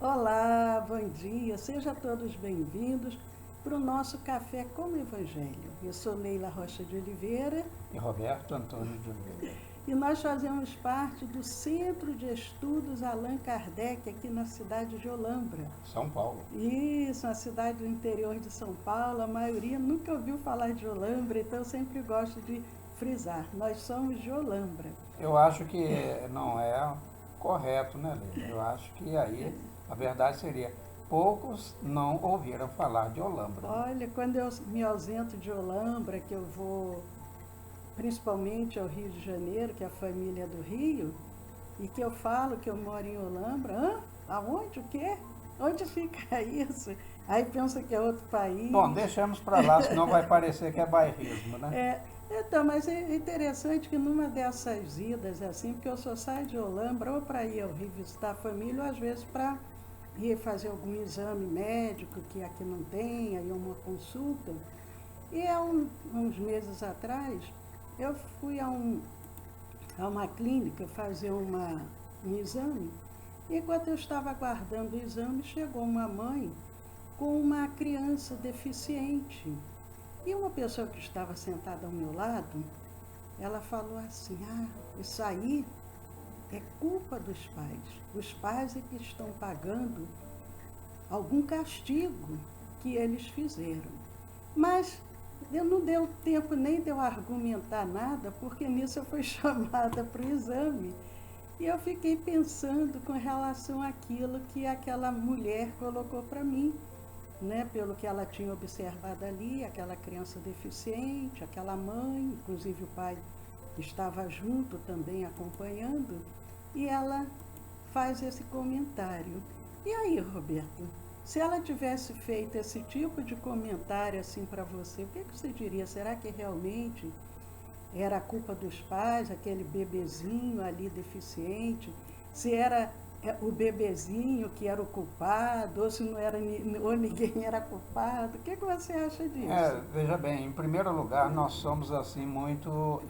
Olá, bom dia, sejam todos bem-vindos para o nosso Café com o Evangelho. Eu sou Leila Rocha de Oliveira E Roberto Antônio de Oliveira. e nós fazemos parte do Centro de Estudos Allan Kardec aqui na cidade de Olambra. São Paulo. Isso, uma cidade do interior de São Paulo, a maioria nunca ouviu falar de Olambra, então eu sempre gosto de frisar, nós somos de Olambra. Eu acho que não é correto, né, Leila? Eu acho que aí a verdade seria, poucos não ouviram falar de Olambra. Olha, quando eu me ausento de Olambra, que eu vou principalmente ao Rio de Janeiro, que é a família é do Rio, e que eu falo que eu moro em Olambra, aonde? O quê? Onde fica isso? Aí pensa que é outro país. Bom, deixamos para lá, senão vai parecer que é bairrismo, né? Então, mas é interessante que numa dessas idas, assim, porque eu só saio de Olambra ou para ir ao Rio visitar a família, ou às vezes para ir fazer algum exame médico que aqui não tem, aí uma consulta. E há uns meses atrás, eu fui a uma clínica fazer um exame. E enquanto eu estava aguardando o exame, chegou uma mãe com uma criança deficiente. E uma pessoa que estava sentada ao meu lado, ela falou assim, isso aí é culpa dos pais. Os pais é que estão pagando algum castigo que eles fizeram. Mas eu não deu tempo nem de eu argumentar nada, porque nisso eu fui chamada para o exame. E eu fiquei pensando com relação àquilo que aquela mulher colocou para mim, né? Pelo que ela tinha observado ali, aquela criança deficiente, aquela mãe, inclusive o pai estava junto também acompanhando, e ela faz esse comentário. E aí, Roberto, se ela tivesse feito esse tipo de comentário assim para você, o que você diria? Será que realmente era a culpa dos pais, aquele bebezinho ali deficiente? Se era o bebezinho que era o culpado, ou se não era, ou ninguém era culpado? O que você acha disso? Veja bem, em primeiro lugar, nós somos assim muito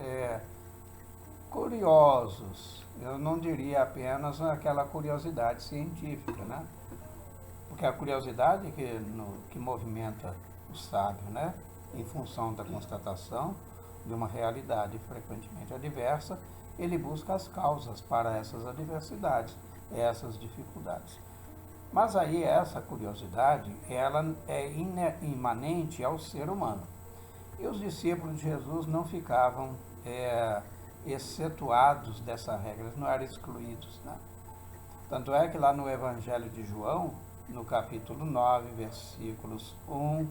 curiosos. Eu não diria apenas aquela curiosidade científica, né? Porque a curiosidade que movimenta o sábio, né? Em função da constatação de uma realidade frequentemente adversa, ele busca as causas para essas adversidades, essas dificuldades. Mas aí essa curiosidade, ela é imanente ao ser humano. E os discípulos de Jesus não ficavam excetuados dessa regra, eles não eram excluídos, né? Tanto é que lá no Evangelho de João, no capítulo 9, versículos 1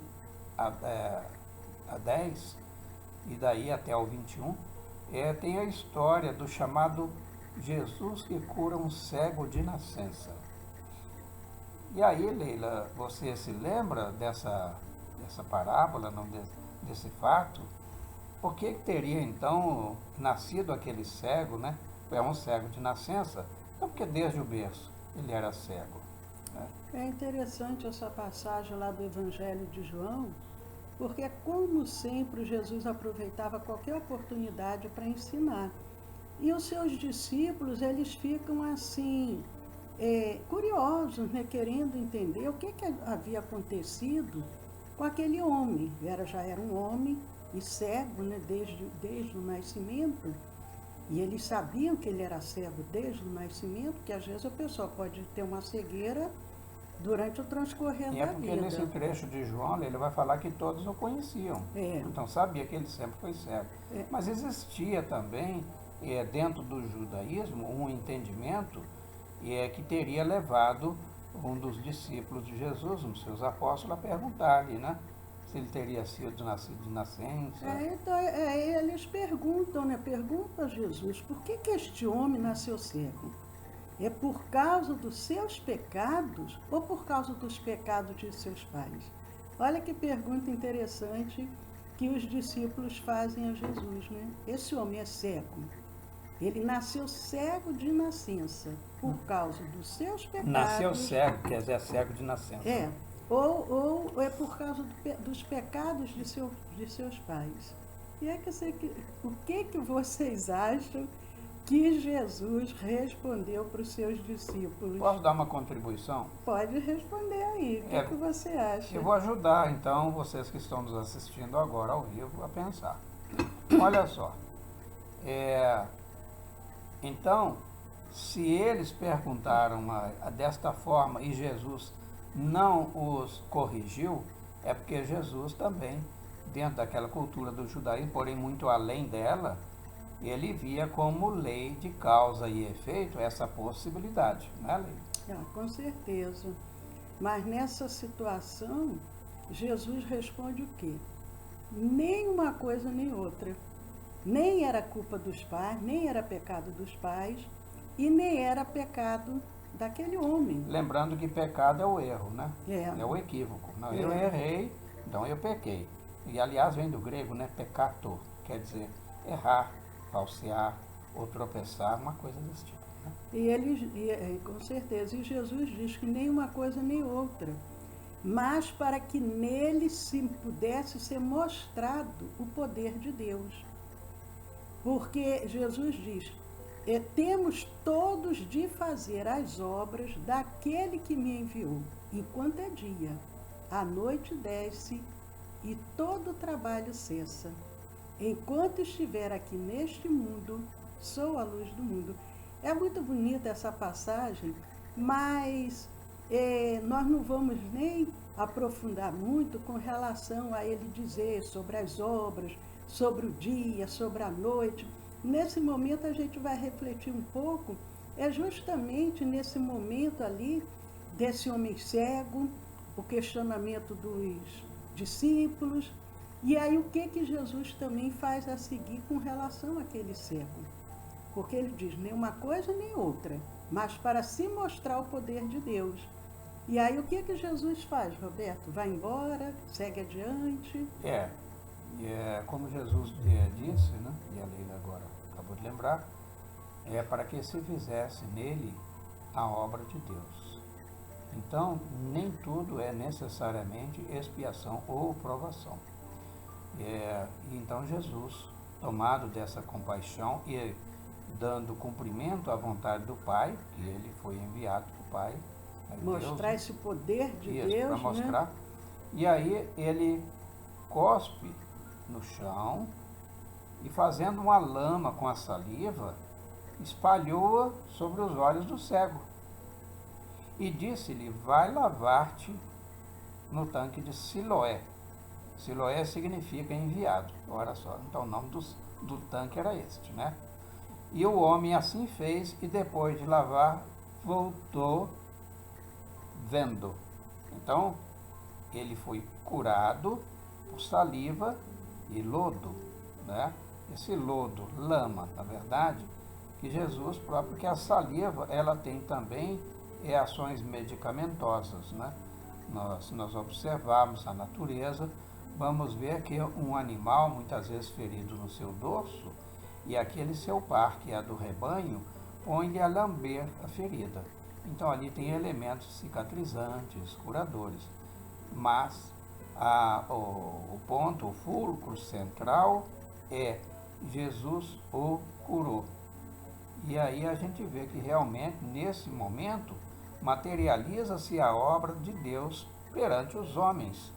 a 10, e daí até o 21, tem a história do chamado Jesus que cura um cego de nascença. E aí, Leila, você se lembra dessa parábola, não, desse fato? Por que teria então nascido aquele cego, né? É um cego de nascença, então porque desde o berço ele era cego. Né? É interessante essa passagem lá do Evangelho de João, porque, como sempre, Jesus aproveitava qualquer oportunidade para ensinar. E os seus discípulos, eles ficam assim, curiosos, né, querendo entender o que havia acontecido com aquele homem. Já era um homem e cego, né, desde o nascimento. E eles sabiam que ele era cego desde o nascimento, que às vezes a pessoa pode ter uma cegueira durante o transcorrer E é da porque vida. nesse trecho de João ele vai falar que todos o conheciam. Então sabia que ele sempre foi cego. Mas existia também, dentro do judaísmo, um entendimento que teria levado um dos discípulos de Jesus, um dos seus apóstolos, a perguntar-lhe, né? Se ele teria sido nascido de nascença. Então, eles perguntam, né? Perguntam a Jesus, por que este homem nasceu cego? É por causa dos seus pecados ou por causa dos pecados de seus pais? Olha que pergunta interessante que os discípulos fazem a Jesus, né? Esse homem é cego. Ele nasceu cego de nascença por causa dos seus pecados. Nasceu cego, quer dizer, cego de nascença. Ou é por causa dos pecados de seus pais. E o que vocês acham que Jesus respondeu para os seus discípulos? Posso dar uma contribuição? Pode responder aí, o que você acha? Eu vou ajudar, então, vocês que estão nos assistindo agora ao vivo a pensar. Olha só. Então, se eles perguntaram desta forma e Jesus não os corrigiu, é porque Jesus também, dentro daquela cultura do judaísmo, porém muito além dela, ele via como lei de causa e efeito essa possibilidade, né, Leila? Com certeza. Mas nessa situação, Jesus responde o quê? Nem uma coisa nem outra. Nem era culpa dos pais, nem era pecado dos pais, e nem era pecado daquele homem. Lembrando que pecado é o erro, né? É o equívoco. Não, eu errei, então eu pequei. E aliás vem do grego, né? Peccator, quer dizer errar, falsear ou tropeçar, uma coisa desse tipo. Né? Com certeza, e Jesus diz que nem uma coisa nem outra, mas para que nele se pudesse ser mostrado o poder de Deus. Porque Jesus diz, temos todos de fazer as obras daquele que me enviou, enquanto é dia. A noite desce e todo o trabalho cessa. Enquanto estiver aqui neste mundo, sou a luz do mundo. É muito bonita essa passagem, mas nós não vamos nem aprofundar muito com relação a ele dizer sobre as obras, sobre o dia, sobre a noite. Nesse momento a gente vai refletir um pouco, justamente nesse momento ali, desse homem cego, o questionamento dos discípulos, e aí o que Jesus também faz a seguir com relação àquele cego. Porque ele diz, nem uma coisa nem outra, mas para se mostrar o poder de Deus. E aí o que Jesus faz, Roberto? Vai embora, segue adiante? Como Jesus disse, né, e a Leila agora acabou de lembrar, para que se fizesse nele a obra de Deus. Então, nem tudo é necessariamente expiação ou provação. Então Jesus, tomado dessa compaixão e dando cumprimento à vontade do Pai, que ele foi enviado do Pai, mostrar Deus, esse poder de Deus, para mostrar. Né? E aí ele cospe no chão e, fazendo uma lama com a saliva, espalhou-a sobre os olhos do cego. E disse-lhe, vai lavar-te no tanque de Siloé. Siloé significa enviado. Olha só, então o nome do tanque era este, né? E o homem assim fez, e depois de lavar, voltou vendo. Então, ele foi curado por saliva e lodo, né? Esse lodo, lama, na verdade, que Jesus próprio, que a saliva, ela tem também ações medicamentosas, né? Se nós observarmos a natureza, vamos ver que um animal, muitas vezes ferido no seu dorso, e aquele seu par, que é do rebanho, põe-lhe a lamber a ferida. Então ali tem elementos cicatrizantes, curadores. Mas o ponto, o fulcro central é Jesus o curou. E aí a gente vê que realmente, nesse momento, materializa-se a obra de Deus perante os homens.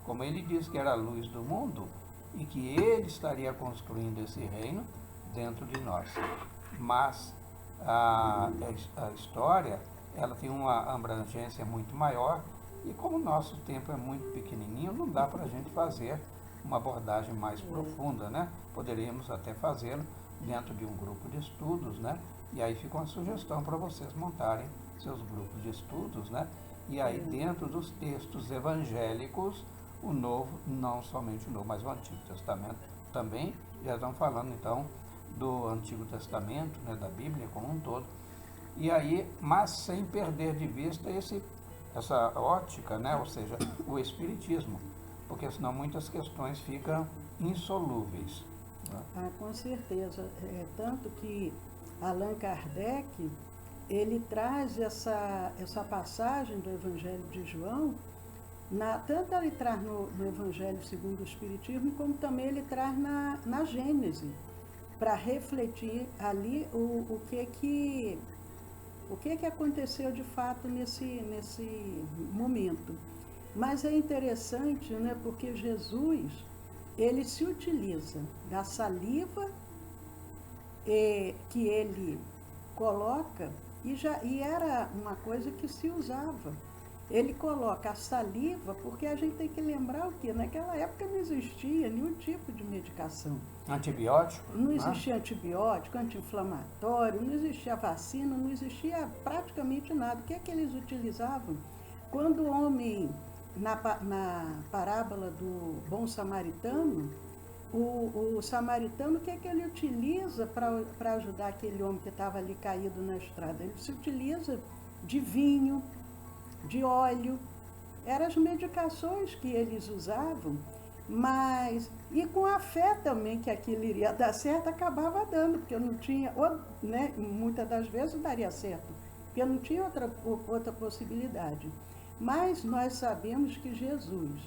Como ele disse que era a luz do mundo e que ele estaria construindo esse reino dentro de nós. Mas a história, ela tem uma abrangência muito maior, e como o nosso tempo é muito pequenininho, não dá para a gente fazer uma abordagem mais profunda, né? Poderíamos até fazê-lo dentro de um grupo de estudos, né? E aí fica uma sugestão para vocês montarem seus grupos de estudos, né? E aí dentro dos textos evangélicos, o Novo, não somente o Novo, mas o Antigo Testamento também, já estão falando então do Antigo Testamento, né, da Bíblia como um todo, e aí, mas sem perder de vista essa ótica, né, ou seja, o Espiritismo, porque senão muitas questões ficam insolúveis. Né? Com certeza, tanto que Allan Kardec, ele traz essa passagem do Evangelho de João, tanto ele traz no Evangelho segundo o Espiritismo, como também ele traz na Gênese, para refletir ali o que aconteceu de fato nesse momento. Mas é interessante, né, porque Jesus, ele se utiliza da saliva que ele coloca, e era uma coisa que se usava. Ele coloca a saliva, porque a gente tem que lembrar o quê? Naquela época não existia nenhum tipo de medicação. Antibiótico? Não existia antibiótico, anti-inflamatório, não existia vacina, não existia praticamente nada. O que é que eles utilizavam? Quando o homem, na parábola do bom samaritano, o samaritano, o que é que ele utiliza para ajudar aquele homem que estava ali caído na estrada? Ele se utiliza de vinho, de óleo, eram as medicações que eles usavam, mas, e com a fé também que aquilo iria dar certo, acabava dando, porque não tinha, né, muitas das vezes daria certo, porque não tinha outra possibilidade. Mas nós sabemos que Jesus,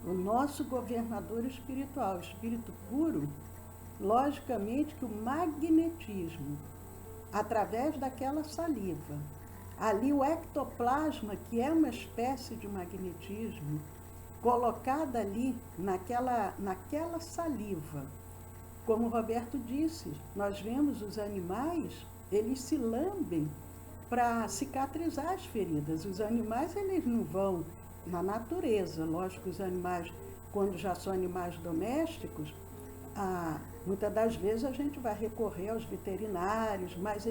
o nosso governador espiritual, espírito puro, logicamente que o magnetismo, através daquela saliva, ali o ectoplasma, que é uma espécie de magnetismo, colocada ali naquela saliva. Como o Roberto disse, nós vemos os animais, eles se lambem para cicatrizar as feridas. Os animais, eles não vão na natureza. Lógico, os animais, quando já são animais domésticos, muitas das vezes a gente vai recorrer aos veterinários, mas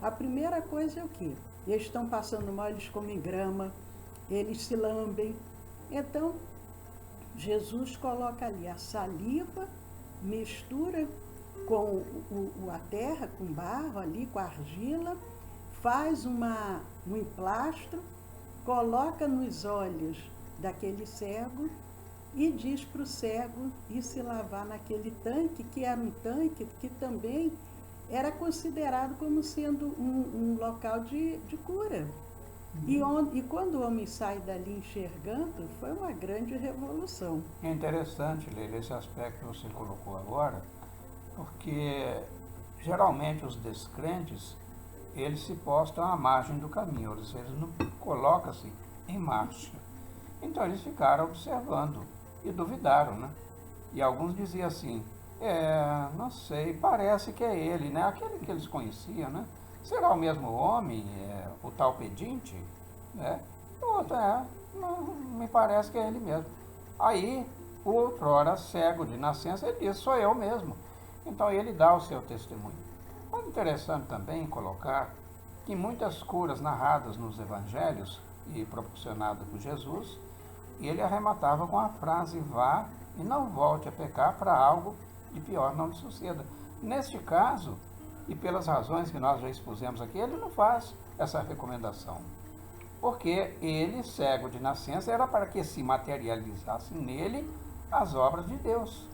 a primeira coisa é o quê? Eles estão passando mal, eles comem grama, eles se lambem. Então, Jesus coloca ali a saliva, mistura com a terra, com barro ali, com a argila, faz um emplastro, coloca nos olhos daquele cego e diz para o cego ir se lavar naquele tanque, que era um tanque que também era considerado como sendo um local de cura. E quando o homem sai dali enxergando, foi uma grande revolução. É interessante, Leila, esse aspecto que você colocou agora, porque geralmente os descrentes, eles se postam à margem do caminho, eles não colocam-se em marcha. Então eles ficaram observando e duvidaram, né? E alguns diziam assim, não sei, parece que é ele, né? Aquele que eles conheciam, né? Será o mesmo homem, o tal pedinte? Né? O outro, não, me parece que é ele mesmo. Aí, o outrora cego de nascença, ele diz, sou eu mesmo. Então ele dá o seu testemunho. Mas interessante também colocar que muitas curas narradas nos evangelhos e proporcionadas por Jesus, ele arrematava com a frase, vá e não volte a pecar para algo de pior não lhe suceda. Neste caso, e pelas razões que nós já expusemos aqui, ele não faz essa recomendação. Porque ele, cego de nascença, era para que se materializassem nele as obras de Deus.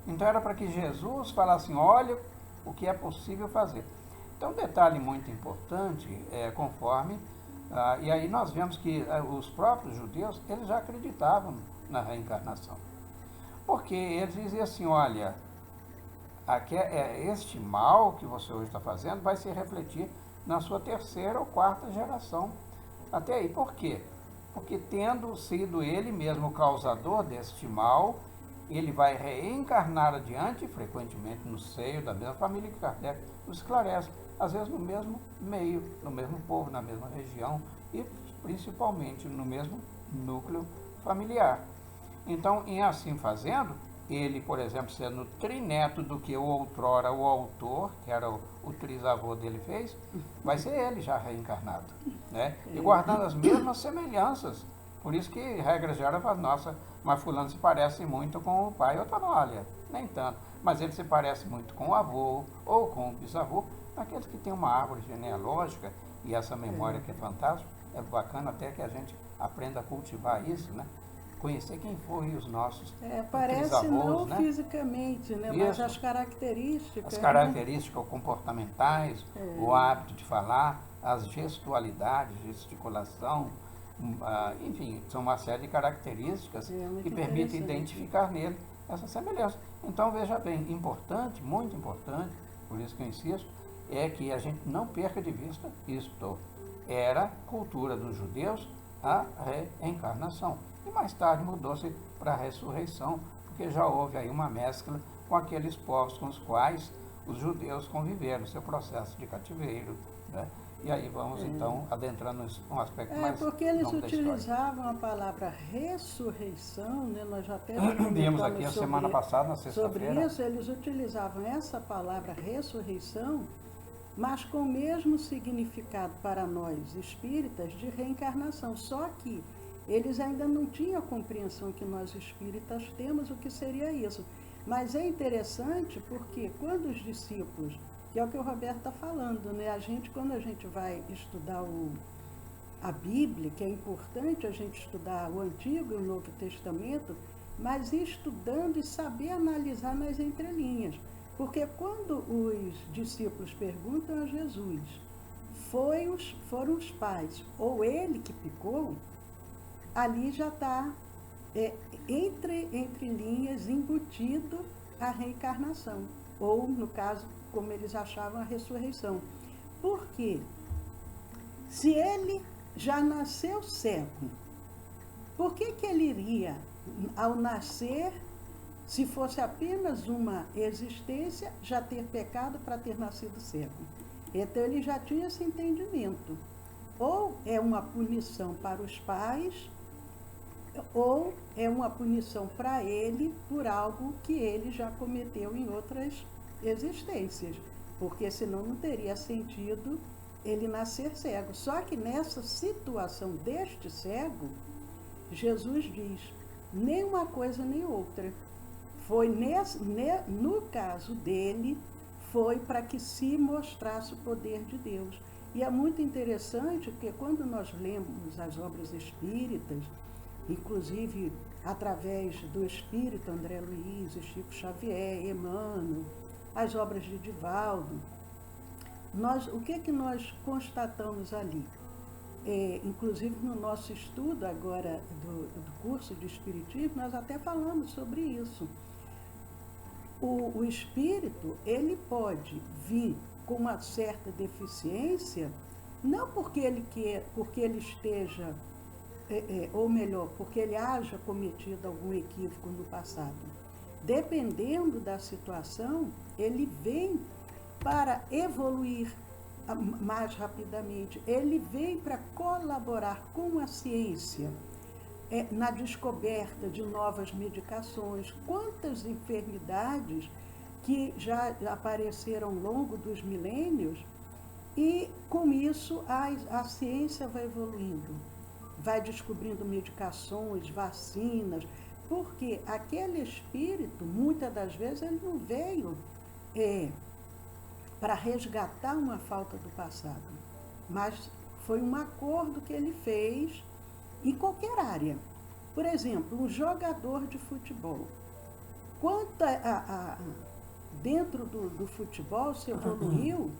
Então era para que Jesus falasse, olha o que é possível fazer. Então um detalhe muito importante, conforme, e aí nós vemos que os próprios judeus, eles já acreditavam na reencarnação. Porque eles diziam assim, olha, este mal que você hoje está fazendo vai se refletir na sua terceira ou quarta geração. Até aí, por quê? Porque tendo sido ele mesmo o causador deste mal, ele vai reencarnar adiante, frequentemente no seio da mesma família que Kardec nos esclarece, às vezes no mesmo meio, no mesmo povo, na mesma região e principalmente no mesmo núcleo familiar. Então, em assim fazendo, ele, por exemplo, sendo trineto do que outrora o autor, que era o trisavô dele, fez, vai ser ele já reencarnado, né? E guardando as mesmas semelhanças. Por isso que, regra geral, fala, nossa, mas fulano se parece muito com o pai. Outro não, olha, nem tanto. Mas ele se parece muito com o avô ou com o bisavô. Aqueles que têm uma árvore genealógica e essa memória que é fantástica, é bacana até que a gente aprenda a cultivar isso, né? Conhecer quem foram os nossos parece não, né? fisicamente, né? Mas as características. As características comportamentais, o hábito de falar, as gestualidades, gesticulação, enfim, são uma série de características que permitem identificar nele essa semelhança. Então, veja bem, importante, muito importante, por isso que eu insisto, é que a gente não perca de vista isto. Era cultura dos judeus a reencarnação. E mais tarde mudou-se para a ressurreição, porque já houve aí uma mescla com aqueles povos com os quais os judeus conviveram, no seu processo de cativeiro, né? E aí vamos então adentrando um aspecto mais porque eles longo da história. utilizavam a palavra ressurreição, né? Nós já até Vimos aqui a semana passada, na sobre sexta-feira. isso, eles utilizavam essa palavra ressurreição, mas com o mesmo significado para nós espíritas de reencarnação, só que eles ainda não tinham a compreensão que nós espíritas temos o que seria isso. Mas é interessante porque quando os discípulos, que é o que o Roberto está falando, né? Quando a gente vai estudar a Bíblia, que é importante a gente estudar o Antigo e o Novo Testamento, mas ir estudando e saber analisar nas entrelinhas. Porque quando os discípulos perguntam a Jesus, foram os pais ou ele que picou, ali já está entre linhas embutido a reencarnação, ou no caso, como eles achavam, a ressurreição. Por quê? Se ele já nasceu cego, por que ele iria, ao nascer, se fosse apenas uma existência, já ter pecado para ter nascido cego? Então ele já tinha esse entendimento. Ou é uma punição para os pais, ou é uma punição para ele por algo que ele já cometeu em outras existências, porque senão não teria sentido ele nascer cego. Só que nessa situação deste cego, Jesus diz, nem uma coisa nem outra. Foi no caso dele, foi para que se mostrasse o poder de Deus. E é muito interessante, porque quando nós lemos as obras espíritas, inclusive através do espírito André Luiz, Chico Xavier, Emmanuel, as obras de Divaldo, o que nós constatamos ali? Inclusive no nosso estudo agora do curso de Espiritismo, nós até falamos sobre isso. O espírito, ele pode vir com uma certa deficiência, não porque ele esteja, ou melhor, porque ele haja cometido algum equívoco no passado. Dependendo da situação, ele vem para evoluir mais rapidamente. Ele vem para colaborar com a ciência na descoberta de novas medicações. Quantas enfermidades que já apareceram ao longo dos milênios, e com isso a ciência vai evoluindo, vai descobrindo medicações, vacinas, porque aquele espírito, muitas das vezes, ele não veio para resgatar uma falta do passado, mas foi um acordo que ele fez em qualquer área. Por exemplo, um jogador de futebol. Dentro do futebol se evoluiu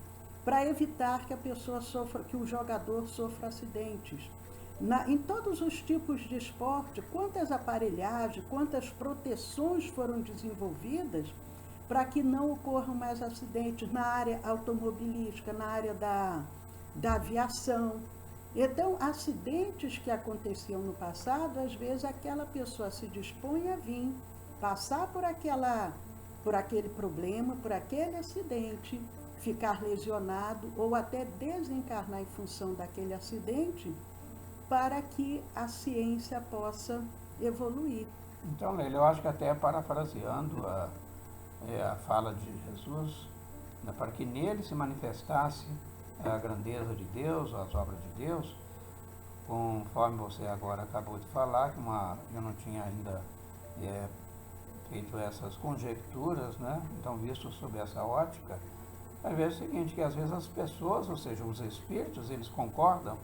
para evitar que a pessoa sofra, que o jogador sofra acidentes. Em todos os tipos de esporte, quantas aparelhagens, quantas proteções foram desenvolvidas para que não ocorram mais acidentes na área automobilística, na área da aviação. Então, acidentes que aconteciam no passado, às vezes aquela pessoa se dispõe a vir, passar por aquele problema, por aquele acidente, ficar lesionado ou até desencarnar em função daquele acidente, para que a ciência possa evoluir. Então, Leila, eu acho que até parafraseando a fala de Jesus, né, para que nele se manifestasse a grandeza de Deus, as obras de Deus, conforme você agora acabou de falar, eu não tinha ainda feito essas conjecturas, né? Então, visto sob essa ótica, vai ver o seguinte, que às vezes as pessoas, ou seja, os espíritos, eles concordam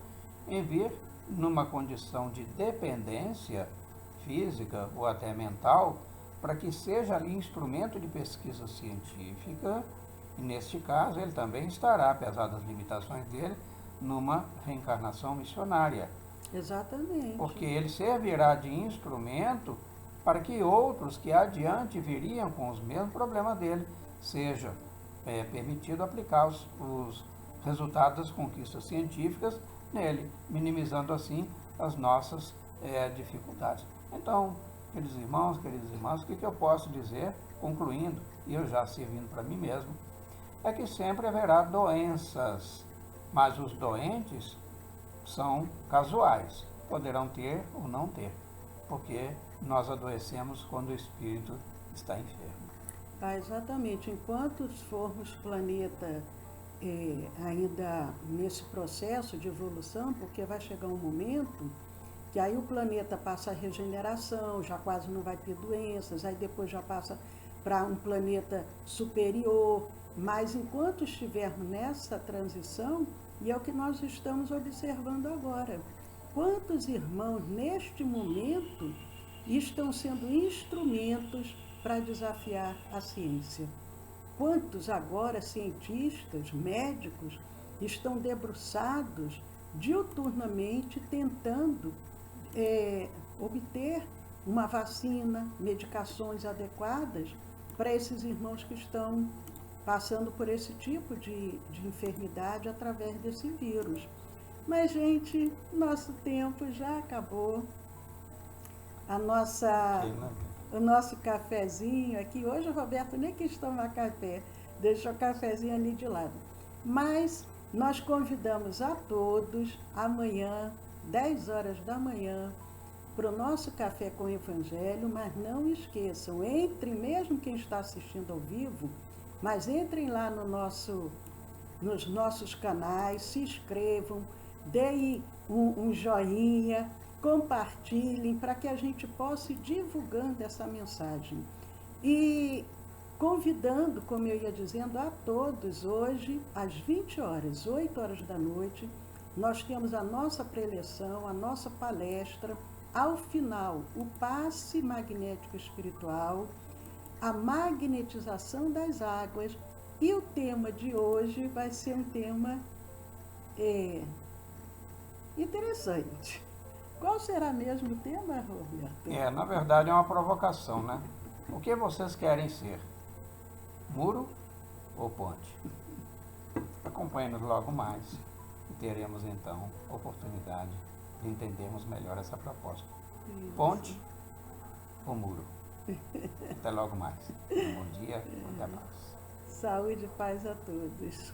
em vir numa condição de dependência física ou até mental, para que seja ali instrumento de pesquisa científica, e neste caso ele também estará, apesar das limitações dele, numa reencarnação missionária. Exatamente. Porque ele servirá de instrumento para que outros que adiante viriam com os mesmos problemas dele, seja permitido aplicar os resultados das conquistas científicas nele, minimizando assim as nossas dificuldades. Então, queridos irmãos, queridas irmãs, o que eu posso dizer, concluindo, e eu já servindo para mim mesmo, é que sempre haverá doenças, mas os doentes são casuais, poderão ter ou não ter, porque nós adoecemos quando o espírito está enfermo. Exatamente. Enquanto formos planeta ainda nesse processo de evolução, porque vai chegar um momento que aí o planeta passa a regeneração, já quase não vai ter doenças, aí depois já passa para um planeta superior, mas enquanto estivermos nessa transição, e é o que nós estamos observando agora, quantos irmãos neste momento estão sendo instrumentos para desafiar a ciência? Quantos agora cientistas, médicos, estão debruçados diuturnamente tentando obter uma vacina, medicações adequadas para esses irmãos que estão passando por esse tipo de enfermidade através desse vírus. Mas, gente, nosso tempo já acabou. O nosso cafezinho aqui, hoje o Roberto nem quis tomar café, deixou o cafezinho ali de lado. Mas nós convidamos a todos amanhã, 10 horas da manhã, para o nosso Café com o Evangelho, mas não esqueçam, entrem, mesmo quem está assistindo ao vivo, mas entrem lá nos nossos canais, se inscrevam, deem um joinha, compartilhem para que a gente possa ir divulgando essa mensagem. E convidando, como eu ia dizendo, a todos hoje, às 20 horas, 8 horas da noite, nós temos a nossa preleção, a nossa palestra. Ao final, o passe magnético espiritual, a magnetização das águas, e o tema de hoje vai ser um tema interessante. Qual será mesmo o tema, Roberto? Na verdade é uma provocação, né? O que vocês querem ser? Muro ou ponte? Acompanhe-nos logo mais e teremos então oportunidade de entendermos melhor essa proposta. Isso. Ponte ou muro? Até logo mais. Bom dia, até mais. Saúde e paz a todos.